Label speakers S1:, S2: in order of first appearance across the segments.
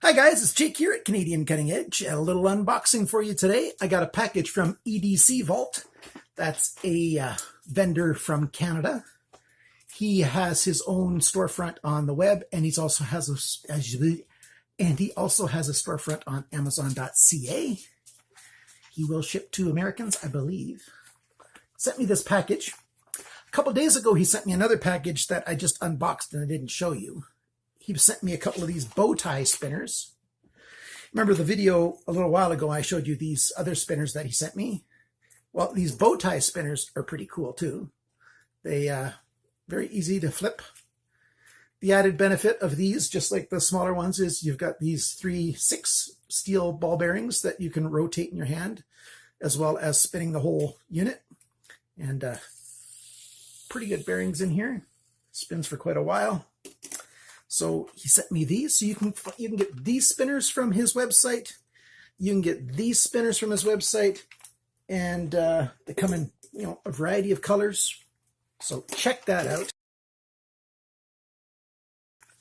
S1: Hi guys, it's Jake here at Canadian Cutting Edge. A little unboxing for you today. I got a package from EDC Vault. That's a vendor from Canada. He has his own storefront on the web, and he also has a storefront on Amazon.ca. He will ship to Americans, I believe. Sent me this package. A couple days ago, he sent me another package that I just unboxed and I didn't show you. He sent me a couple of these bow tie spinners. Remember the video a little while ago, I showed you these other spinners that he sent me? Well, these bow tie spinners are pretty cool too. They very easy to flip. The added benefit of these, just like the smaller ones, is you've got these 3/6 steel ball bearings that you can rotate in your hand, as well as spinning the whole unit. And pretty good bearings in here. Spins for quite a while. So he sent me these, so you can get these spinners from his website. You can get these spinners from his website, and they come in a variety of colors. So check that out.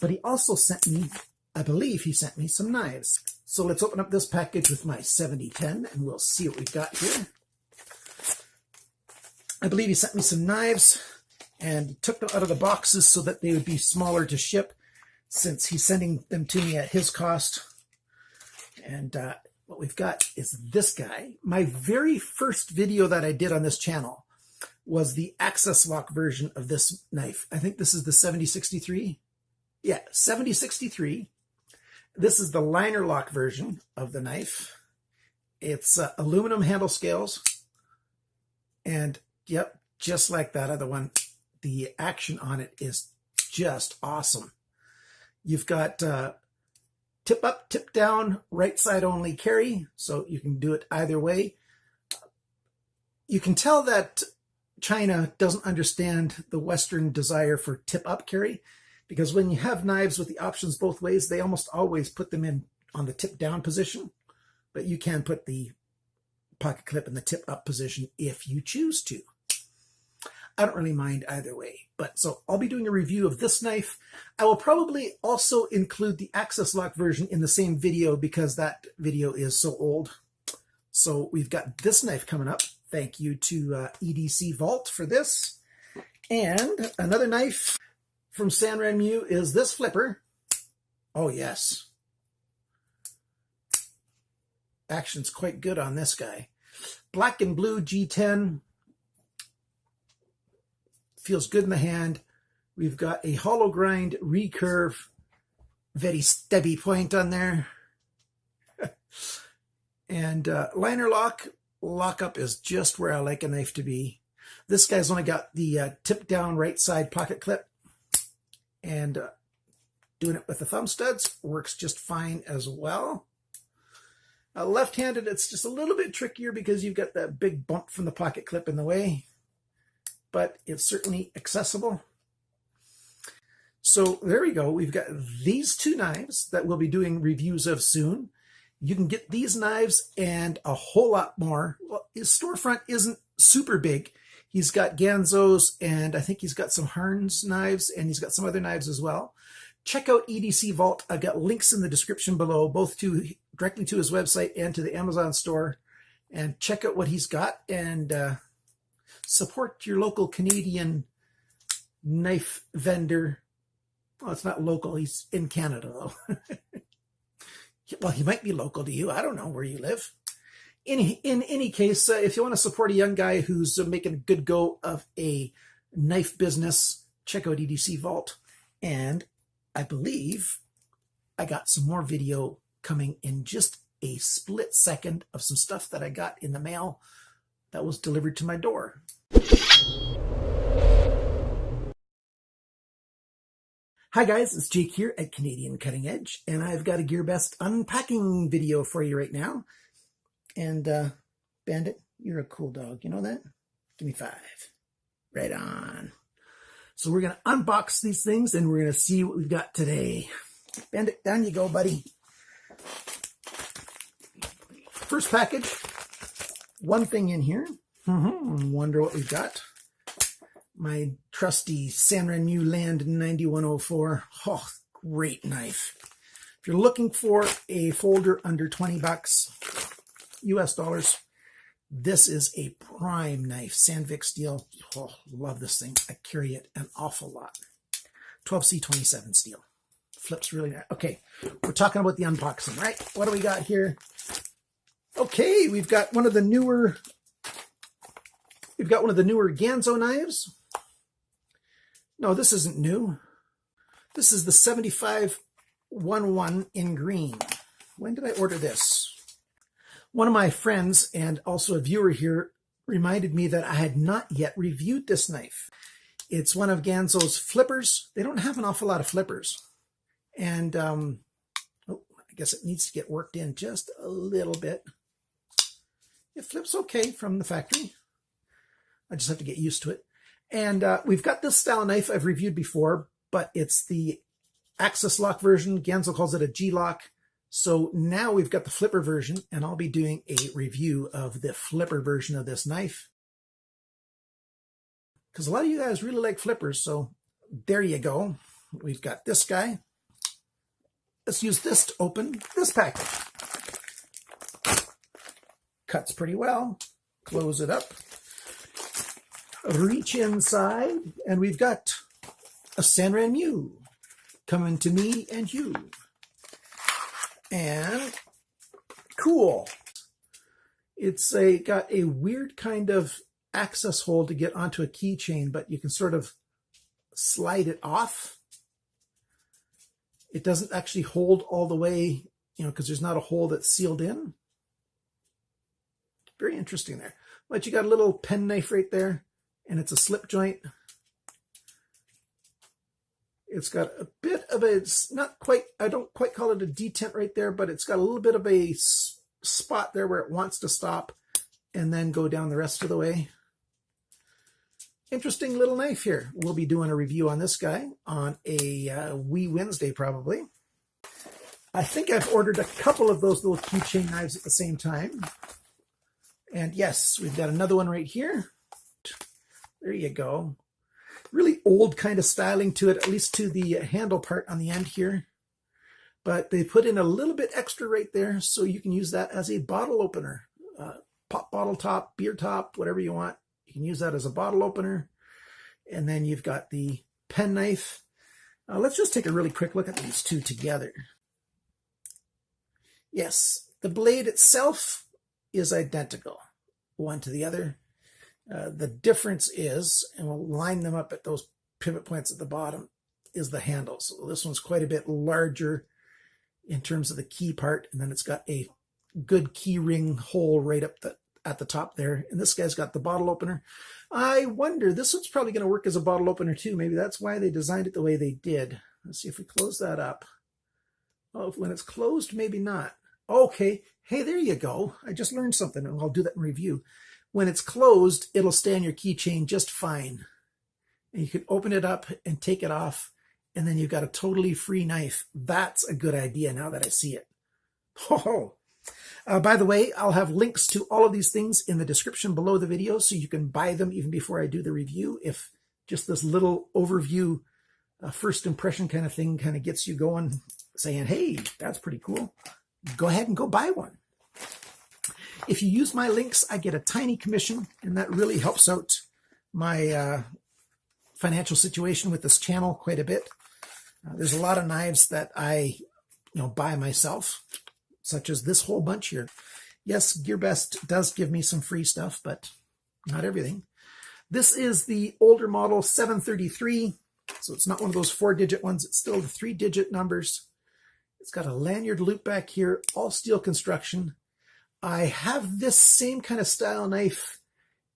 S1: But he also sent me, I believe he sent me some knives. So let's open up this package with my 7010, and we'll see what we've got here. I believe he sent me some knives, and he took them out of the boxes so that they would be smaller to ship, since he's sending them to me at his cost. And what we've got is this guy. My very first video that I did on this channel was the access lock version of this knife. I think this is the 7063. Yeah, 7063. This is the liner lock version of the knife. It's aluminum handle scales. And yep, just like that other one, the action on it is just awesome. You've got tip up, tip down, right side only carry, so you can do it either way. You can tell that China doesn't understand the Western desire for tip up carry, because when you have knives with the options both ways, they almost always put them in on the tip down position, but you can put the pocket clip in the tip up position if you choose to. I don't really mind either way. But so I'll be doing a review of this knife. I will probably also include the access lock version in the same video because that video is so old. So we've got this knife coming up. Thank you to EDC Vault for this. And another knife from Sanremu is this flipper. Oh yes. Action's quite good on this guy. Black and blue G10. Feels good in the hand. We've got a hollow grind recurve, very steady point on there. And liner lockup is just where I like a knife to be. This guy's only got the tip down right side pocket clip, and doing it with the thumb studs works just fine as well. Left-handed, it's just a little bit trickier because you've got that big bump from the pocket clip in the way, but it's certainly accessible. So there we go. We've got these two knives that we'll be doing reviews of soon. You can get these knives and a whole lot more. Well, his storefront isn't super big. He's got Ganzos, and I think he's got some Harns knives, and he's got some other knives as well. Check out EDC Vault. I've got links in the description below, both directly to his website and to the Amazon store. And check out what he's got, and support your local Canadian knife vendor. Well, it's not local. He's in Canada, though. Well, he might be local to you. I don't know where you live. In any case, if you want to support a young guy who's making a good go of a knife business, check out EDC Vault. And I believe I got some more video coming in just a split second of some stuff that I got in the mail that was delivered to my door. Hi guys, it's Jake here at Canadian Cutting Edge, and I've got a GearBest unpacking video for you right now. And Bandit, you're a cool dog, you know that? Give me 5. Right on. So we're going to unbox these things, and we're going to see what we've got today. Bandit, down you go, buddy. First package, one thing in here. Wonder what we've got. My trusty Sanrenmu LAND 9104. Oh, great knife. If you're looking for a folder under 20 bucks US dollars, this is a prime knife, Sandvik steel. Oh, love this thing. I carry it an awful lot. 12C27 steel. Flips really nice. Okay, we're talking about the unboxing, right? What do we got here? Okay, we've got one of the newer Ganzo knives. No, this isn't new. This is the 7511 in green. When did I order this? One of my friends and also a viewer here reminded me that I had not yet reviewed this knife. It's one of Ganzo's flippers. They don't have an awful lot of flippers. And I guess it needs to get worked in just a little bit. It flips okay from the factory. I just have to get used to it. And we've got this style knife I've reviewed before, but it's the axis lock version. Ganzo calls it a G-lock. So now we've got the flipper version, and I'll be doing a review of the flipper version of this knife. Because a lot of you guys really like flippers, so there you go. We've got this guy. Let's use this to open this package. Cuts pretty well. Close it up. Reach inside, and we've got a Sanremu coming to me and you. And cool. It's got a weird kind of access hole to get onto a keychain, but you can sort of slide it off. It doesn't actually hold all the way, because there's not a hole that's sealed in. Very interesting there. But you got a little pen knife right there, and it's a slip joint. It's got a bit of a, it's not quite, I don't quite call it a detent right there, but it's got a little bit of a spot there where it wants to stop and then go down the rest of the way. Interesting little knife here. We'll be doing a review on this guy on a wee Wednesday probably. I think I've ordered a couple of those little keychain knives at the same time. And yes, we've got another one right here. There you go. Really old kind of styling to it, at least to the handle part on the end here. But they put in a little bit extra right there, so you can use that as a bottle opener. Pop bottle top, beer top, whatever you want. You can use that as a bottle opener. And then you've got the pen knife. Let's just take a really quick look at these two together. Yes, the blade itself is identical, one to the other. The difference is, and we'll line them up at those pivot points at the bottom, is the handle. So this one's quite a bit larger in terms of the key part, and then it's got a good key ring hole right up at the top there. And this guy's got the bottle opener. I wonder, this one's probably going to work as a bottle opener too. Maybe that's why they designed it the way they did. Let's see if we close that up. Oh, when it's closed, maybe not. Okay, hey, there you go. I just learned something, and I'll do that in review. When it's closed, it'll stay on your keychain just fine. And you can open it up and take it off, and then you've got a totally free knife. That's a good idea now that I see it. Oh. By the way, I'll have links to all of these things in the description below the video, so you can buy them even before I do the review. If just this little overview, first impression kind of thing kind of gets you going, saying, hey, that's pretty cool, go ahead and go buy one. If you use my links, I get a tiny commission, and that really helps out my financial situation with this channel quite a bit. There's a lot of knives that I buy myself, such as this whole bunch here. Yes, GearBest does give me some free stuff, but not everything. This is the older model 733, so it's not one of those 4-digit ones. It's still the 3-digit numbers. It's got a lanyard loop back here, all steel construction. I have this same kind of style knife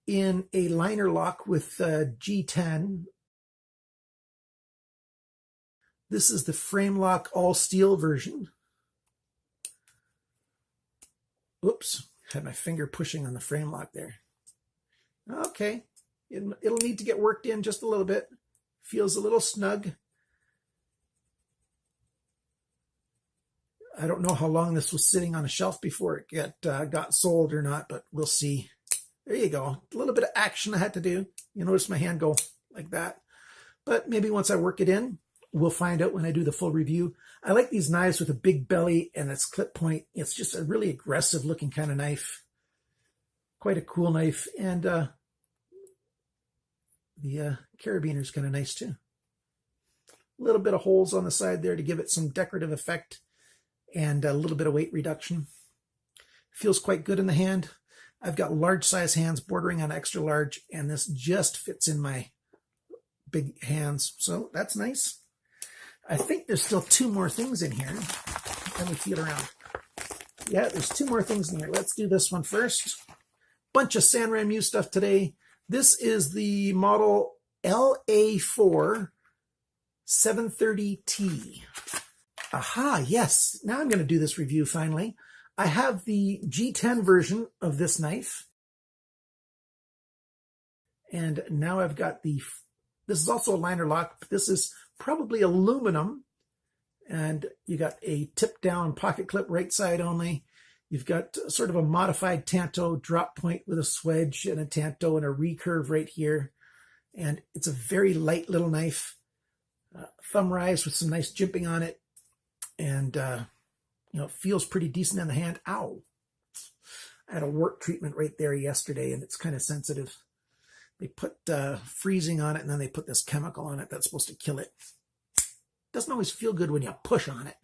S1: in a liner lock with G10. This is the frame lock all steel version. Oops, had my finger pushing on the frame lock there. Okay, it'll need to get worked in just a little bit. Feels a little snug. I don't know how long this was sitting on a shelf before it got sold or not, but we'll see. There you go. A little bit of action I had to do. You notice my hand go like that. But maybe once I work it in, we'll find out when I do the full review. I like these knives with a big belly and its clip point. It's just a really aggressive looking kind of knife. Quite a cool knife. And the carabiner is kind of nice too. A little bit of holes on the side there to give it some decorative effect and a little bit of weight reduction. Feels quite good in the hand. I've got large size hands bordering on extra large, and this just fits in my big hands. So that's nice. I think there's still 2 more things in here. Let me feel around. Yeah, there's 2 more things in here. Let's do this one first. Bunch of Sanremu stuff today. This is the model LA4 730T. Aha, yes. Now I'm going to do this review finally. I have the G10 version of this knife. And now I've got this is also a liner lock, but this is probably aluminum. And you got a tip down pocket clip right side only. You've got sort of a modified tanto drop point with a swedge and a tanto and a recurve right here. And it's a very light little knife. Thumb rise with some nice jimping on it. And, it feels pretty decent in the hand. Ow. I had a work treatment right there yesterday, and it's kind of sensitive. They put freezing on it, and then they put this chemical on it that's supposed to kill it. Doesn't always feel good when you push on it.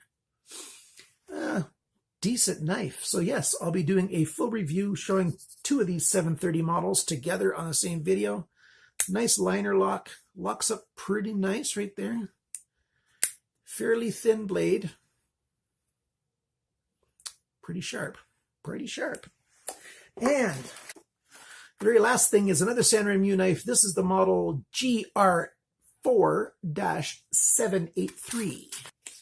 S1: Decent knife. So yes, I'll be doing a full review showing 2 of these 730 models together on the same video. Nice liner lock. Locks up pretty nice right there. Fairly thin blade. Pretty sharp. Pretty sharp. And the very last thing is another Sanremu knife. This is the model GR4-783.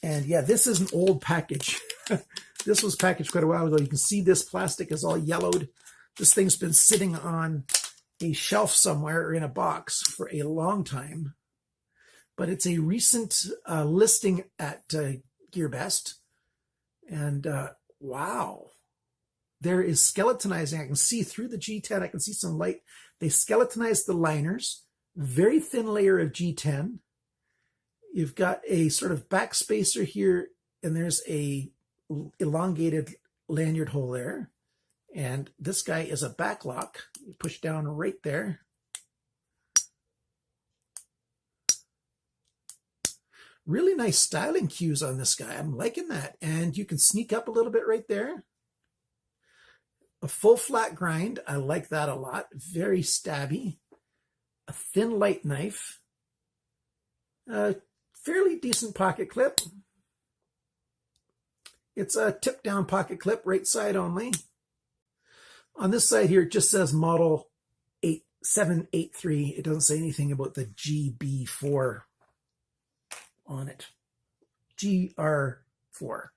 S1: And yeah, this is an old package. This was packaged quite a while ago. You can see this plastic is all yellowed. This thing's been sitting on a shelf somewhere or in a box for a long time. But it's a recent listing at GearBest. And wow. There is skeletonizing. I can see through the G10. I can see some light. They skeletonized the liners. Very thin layer of G10. You've got a sort of back spacer here, and there's a elongated lanyard hole there. And this guy is a back lock. You push down right there. Really nice styling cues on this guy. I'm liking that. And you can sneak up a little bit right there. A full flat grind. I like that a lot. Very stabby. A thin light knife. A fairly decent pocket clip. It's a tip down pocket clip, right side only. On this side here, it just says model 783. It doesn't say anything about the GB4 on it. GR4.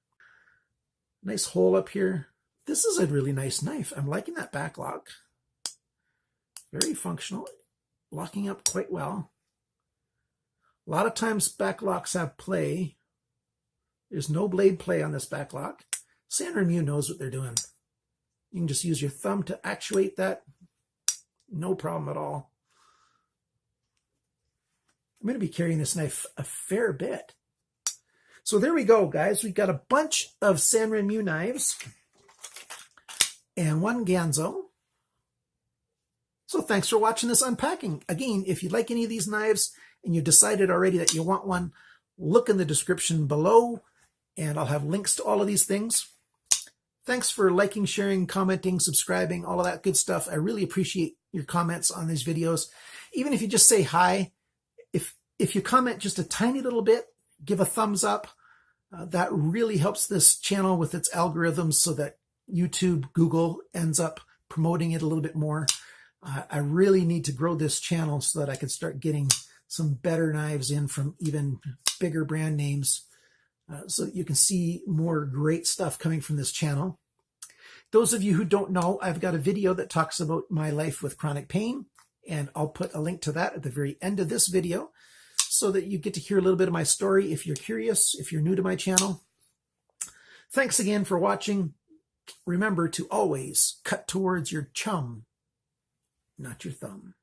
S1: Nice hole up here. This is a really nice knife. I'm liking that back lock. Very functional. Locking up quite well. A lot of times back locks have play. There's no blade play on this back lock. Sanremu knows what they're doing. You can just use your thumb to actuate that. No problem at all. I'm going to be carrying this knife a fair bit. So there we go, guys. We've got a bunch of Sanremu knives and one Ganzo. So thanks for watching this unpacking. Again, if you like any of these knives and you decided already that you want one, look in the description below and I'll have links to all of these things. Thanks for liking, sharing, commenting, subscribing, all of that good stuff. I really appreciate your comments on these videos. Even if you just say hi, if you comment just a tiny little bit, give a thumbs up. That really helps this channel with its algorithms so that YouTube, Google ends up promoting it a little bit more. I really need to grow this channel so that I can start getting some better knives in from even bigger brand names so that you can see more great stuff coming from this channel. Those of you who don't know, I've got a video that talks about my life with chronic pain, and I'll put a link to that at the very end of this video so that you get to hear a little bit of my story if you're curious, if you're new to my channel. Thanks again for watching. Remember to always cut towards your chum, not your thumb.